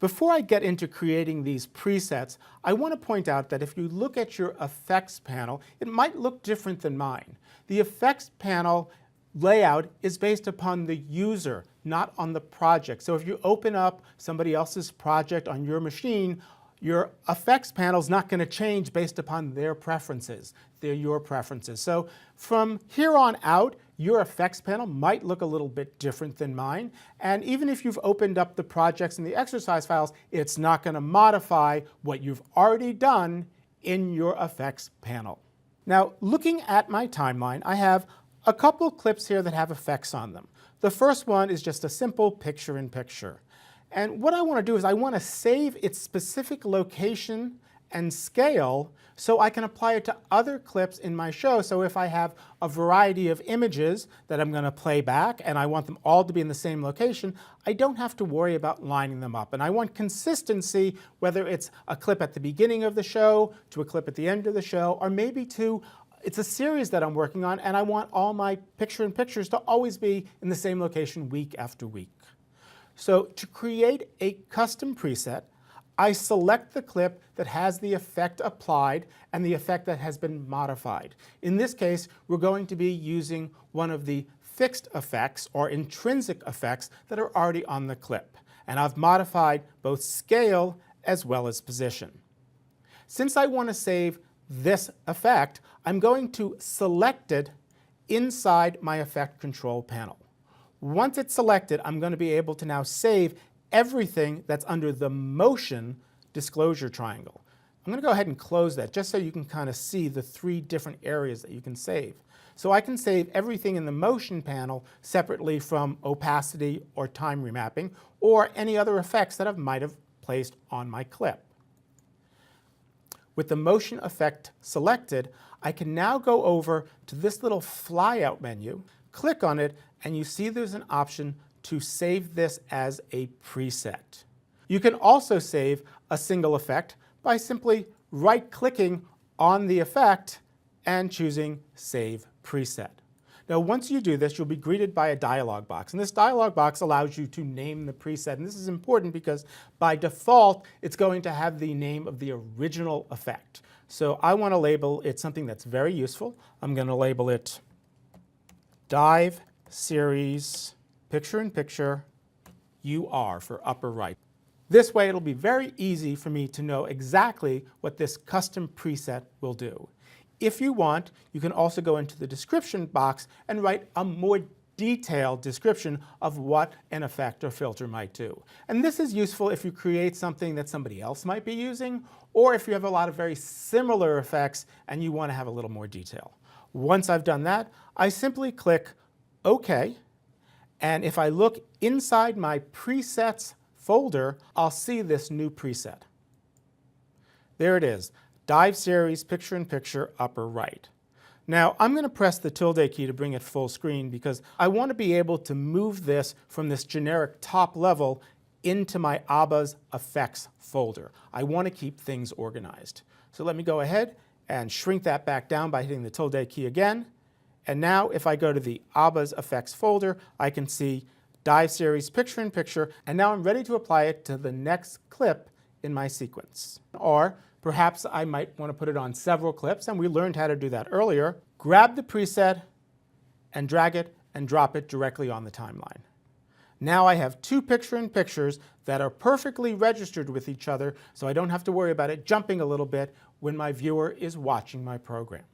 Before I get into creating these presets, I want to point out that if you look at your effects panel, it might look different than mine. The effects panel layout is based upon the user, not on the project. So if you open up somebody else's project on your machine, your effects panel is not going to change based upon their preferences. They're your preferences. So from here on out, your effects panel might look a little bit different than mine. And even if you've opened up the projects and the exercise files, it's not going to modify what you've already done in your effects panel. Now, looking at my timeline, I have a couple clips here that have effects on them. The first one is just a simple picture-in-picture. And what I want to do is I want to save its specific location and scale so I can apply it to other clips in my show. So if I have a variety of images that I'm going to play back and I want them all to be in the same location, I don't have to worry about lining them up. And I want consistency, whether it's a clip at the beginning of the show to a clip at the end of the show, or maybe to it's a series that I'm working on and I want all my picture-in-pictures to always be in the same location week after week. So to create a custom preset, I select the clip that has the effect applied and the effect that has been modified. In this case, we're going to be using one of the fixed effects or intrinsic effects that are already on the clip. And I've modified both scale as well as position. Since I want to save this effect, I'm going to select it inside my effect control panel. Once it's selected, I'm going to be able to now save everything that's under the motion disclosure triangle. I'm going to go ahead and close that just so you can kind of see the three different areas that you can save. So I can save everything in the motion panel separately from opacity or time remapping or any other effects that I might have placed on my clip. With the motion effect selected, I can now go over to this little flyout menu, click on it, and you see there's an option to save this as a preset. You can also save a single effect by simply right-clicking on the effect and choosing Save Preset. Now, once you do this, you'll be greeted by a dialog box. And this dialog box allows you to name the preset. And this is important because by default, it's going to have the name of the original effect. So I want to label it something that's very useful. I'm going to label it Dive Series Picture-in-Picture UR for upper right. This way it'll be very easy for me to know exactly what this custom preset will do. If you want, you can also go into the description box and write a more detailed description of what an effect or filter might do. And this is useful if you create something that somebody else might be using, or if you have a lot of very similar effects and you want to have a little more detail. Once I've done that, I simply click OK. And if I look inside my presets folder, I'll see this new preset. There it is, Dive Series Picture-in-Picture upper right. Now, I'm going to press the tilde key to bring it full screen because I want to be able to move this from this generic top level into my ABBA's effects folder. I want to keep things organized. So let me go ahead and shrink that back down by hitting the tilde key again. And now if I go to the ABBA's effects folder, I can see Dive Series Picture-in-Picture, and now I'm ready to apply it to the next clip in my sequence. Or perhaps I might want to put it on several clips, and we learned how to do that earlier. Grab the preset and drag it and drop it directly on the timeline. Now I have two picture-in-pictures that are perfectly registered with each other, so I don't have to worry about it jumping a little bit when my viewer is watching my program.